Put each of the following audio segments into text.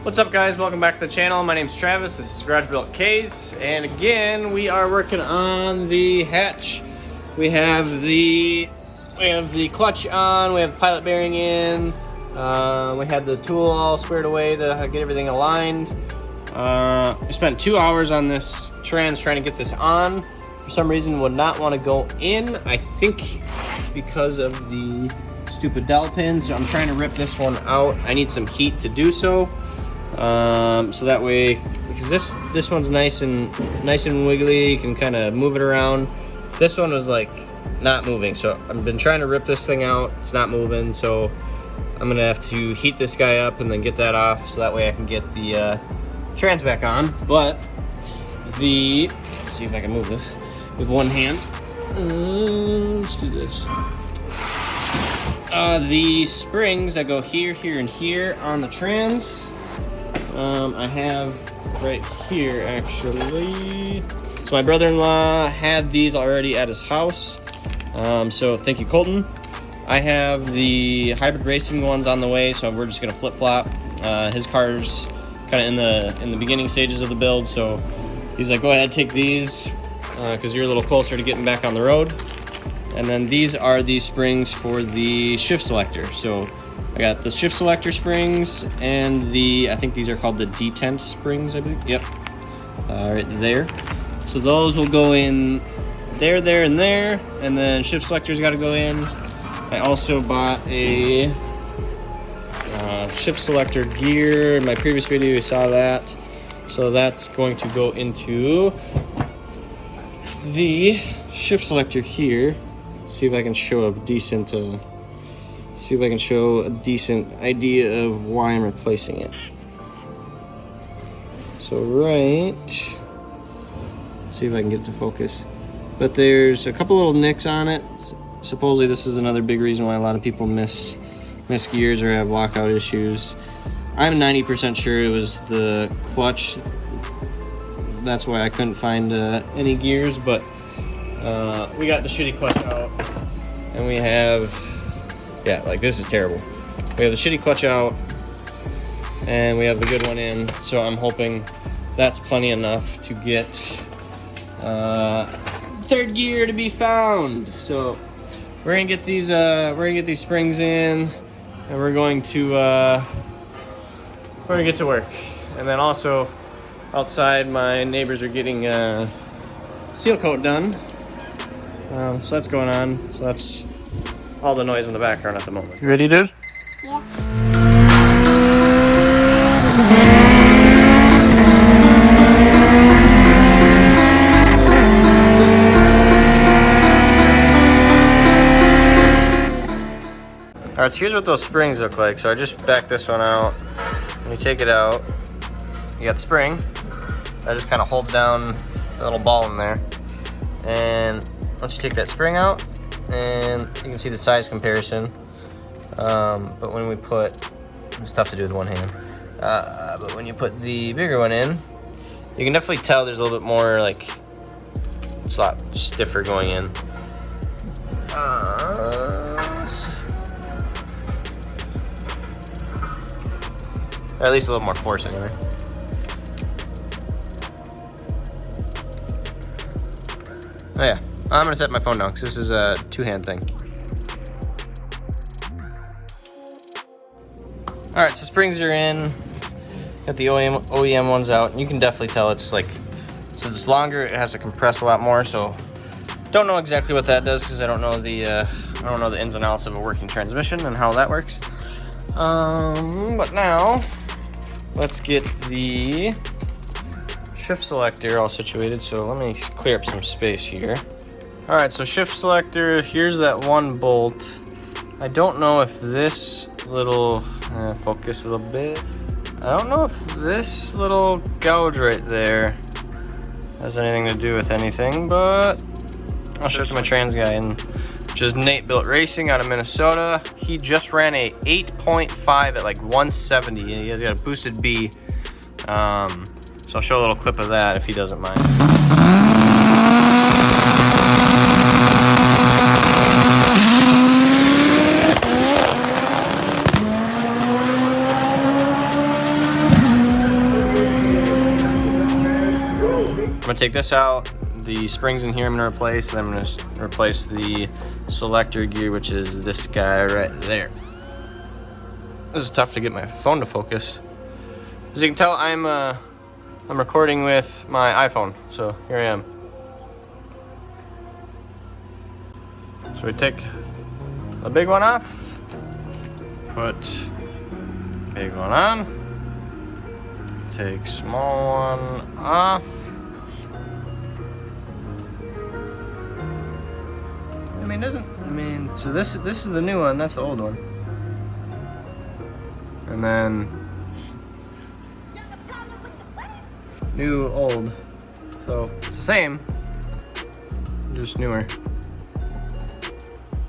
What's up, guys? Welcome back to the channel. My name's Travis. This is Garage Built K's, and again we are working on the hatch. We have the clutch on. We have the pilot bearing in. We had the tool all squared away to get everything aligned. We spent 2 hours on this trans trying to get this on. For some reason, would not want to go in. I think it's because of the stupid dowel pins. So I'm trying to rip this one out. I need some heat to do so. So that way, because this one's nice and wiggly, you can kind of move it around. This one was like not moving, so I've been trying to rip this thing out. It's not moving, so I'm gonna have to heat this guy up and then get that off, so that way I can get the trans back on. But let's see if I can move this with one hand. Let's do this. The springs that go here, here, and here on the trans. I have right here actually. So my brother-in-law had these already at his house. So thank you, Colton. I have the hybrid racing ones on the way, so we're just gonna flip-flop. His car's kind of in the beginning stages of the build, so he's like, go ahead, take these, because you're a little closer to getting back on the road. And then these are the springs for the shift selector. So I got the shift selector springs and I think these are called the Detent Springs, I believe. Yep, right there. So those will go in there, and there, and then shift selector's got to go in. I also bought a shift selector gear. In my previous video, you saw that. So that's going to go into the shift selector here. See if I can show a decent idea of why I'm replacing it. So let's see if I can get it to focus. But there's a couple little nicks on it. Supposedly this is another big reason why a lot of people miss gears or have lockout issues. I'm 90% sure it was the clutch. That's why I couldn't find any gears, but we got the shitty clutch out, and we have, like, this is terrible. We have the shitty clutch out, and we have the good one in, so I'm hoping that's plenty enough to get third gear to be found. So we're gonna get these springs in, and we're going to get to work. And then also outside, my neighbors are getting seal coat done. So that's going on. So that's all the noise in the background at the moment. You ready, dude? Yeah. Alright, so here's what those springs look like. So I just backed this one out. When you take it out, you got the spring. That just kind of holds down the little ball in there. And once you take that spring out, and you can see the size comparison. But when we it's tough to do with one hand. But when you put the bigger one in, you can definitely tell there's a little bit more, like, it's a lot stiffer going in. Or at least a little more force anyway. Oh yeah, I'm gonna set my phone down because this is a two-hand thing. All right, so springs are in. Got the OEM ones out, and you can definitely tell it's like, since it's longer, it has to compress a lot more. So, don't know exactly what that does because I don't know the ins and outs of a working transmission and how that works. But now, let's get the shift selector all situated. So let me clear up some space here. All right, so shift selector, here's that one bolt. I don't know if this little, focus a little bit. I don't know if this little gouge right there has anything to do with anything, but I'll show it to my trans guy, which is Nate Built Racing out of Minnesota. He just ran a 8.5 at like 170. He has got a boosted B. So I'll show a little clip of that if he doesn't mind. gonna take this out. The springs in here I'm gonna replace, and I'm gonna replace the selector gear, which is this guy right there. This is tough to get my phone to focus. As you can tell, I'm recording with my iPhone, so here I am. So we take a big one off, put big one on, take small one off. So this is the new one, that's the old one. And then new, old. So it's the same, just newer.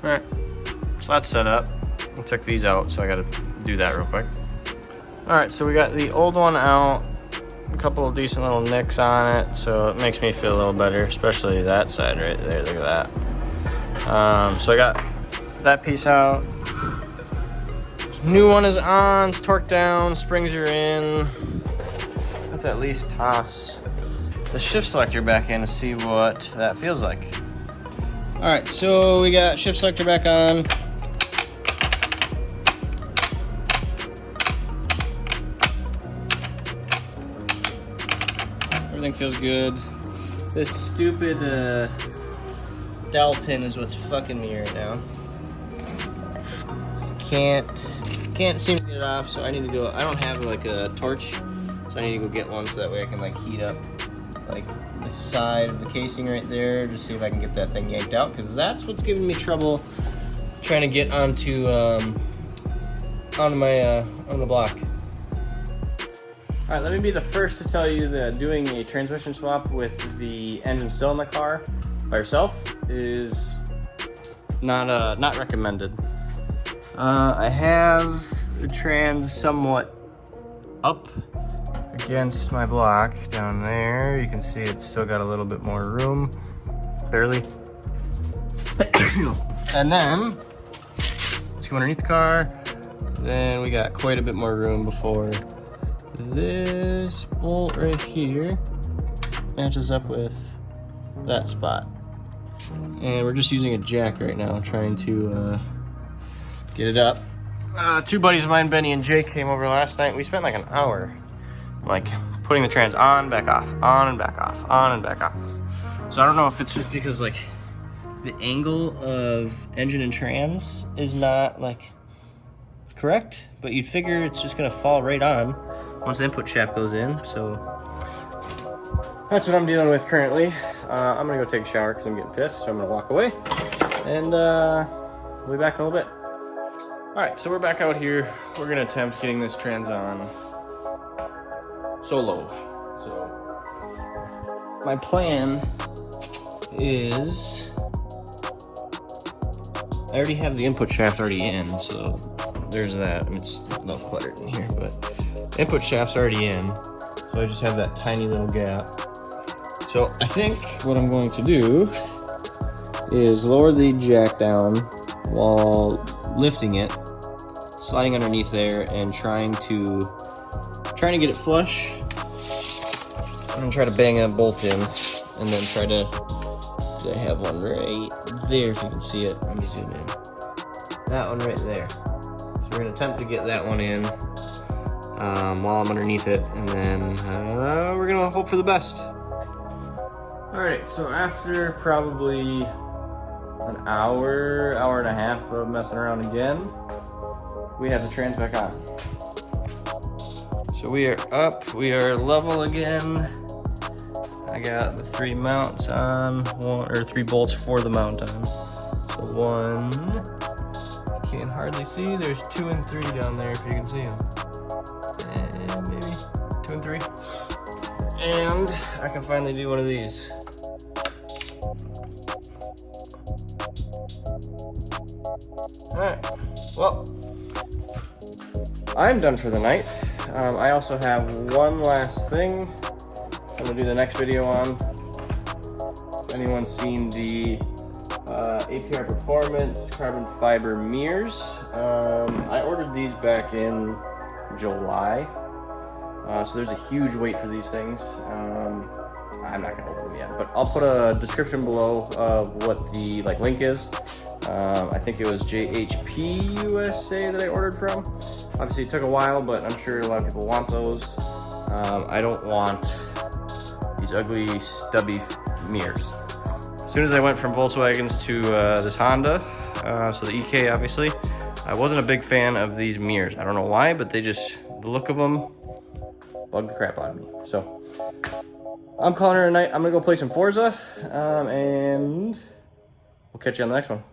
All right, so that's set up. I took these out, so I gotta do that real quick. All right, so we got the old one out, a couple of decent little nicks on it, so it makes me feel a little better, especially that side right there, look at that. So I got that piece out. New one is on, it's torqued down, springs are in. Let's at least toss the shift selector back in to see what that feels like. All right, so we got shift selector back on. Everything feels good. This stupid dowel pin is what's fucking me right now. Can't seem to get it off, so I need to go. I don't have like a torch, so I need to go get one so that way I can like heat up like the side of the casing right there to see if I can get that thing yanked out, because that's what's giving me trouble trying to get onto on the block. All right, let me be the first to tell you that doing a transmission swap with the engine still in the car by yourself is not recommended. I have the trans somewhat up against my block down there. You can see it's still got a little bit more room, barely. And then, let's go underneath the car. Then we got quite a bit more room before this bolt right here matches up with that spot. And we're just using a jack right now, trying to get it up. Two buddies of mine, Benny and Jake, came over last night. We spent like an hour like putting the trans on, back off, on and back off, on and back off. So I don't know if it's just because like the angle of engine and trans is not like correct, but you'd figure it's just gonna fall right on once the input shaft goes in. So that's what I'm dealing with currently. I'm gonna go take a shower because I'm getting pissed, so I'm gonna walk away, and we'll be back in a little bit. All right, so we're back out here. We're gonna attempt getting this trans on solo. So my plan is, I already have the input shaft already in, so there's that. I mean, it's a little cluttered in here, but input shaft's already in, so I just have that tiny little gap. So I think what I'm going to do is lower the jack down while lifting it, sliding underneath there, and trying to get it flush. I'm gonna try to bang a bolt in, and then try to. I have one right there, if you can see it. Let me zoom in. That one right there. So we're gonna attempt to get that one in while I'm underneath it, and then we're gonna hope for the best. All right, so after probably an hour and a half of messing around again, we have the trans back on. So we are up, we are level again. I got the 3 mounts on, 3 bolts for the mount on. So 1, you can't hardly see, there's 2 and 3 down there if you can see them. And maybe 2 and 3. And I can finally do one of these. Alright, well, I'm done for the night. I also have one last thing I'm gonna do the next video on. If anyone's seen the APR Performance carbon fiber mirrors, I ordered these back in July. So there's a huge wait for these things. I'm not gonna open them yet, but I'll put a description below of what the link is. I think it was JHP USA that I ordered from. Obviously it took a while, but I'm sure a lot of people want those. I don't want these ugly stubby mirrors. As soon as I went from Volkswagens to this Honda, so the EK obviously, I wasn't a big fan of these mirrors. I don't know why, but the look of them bugged the crap out of me. So I'm calling it a night. I'm gonna go play some Forza, and we'll catch you on the next one.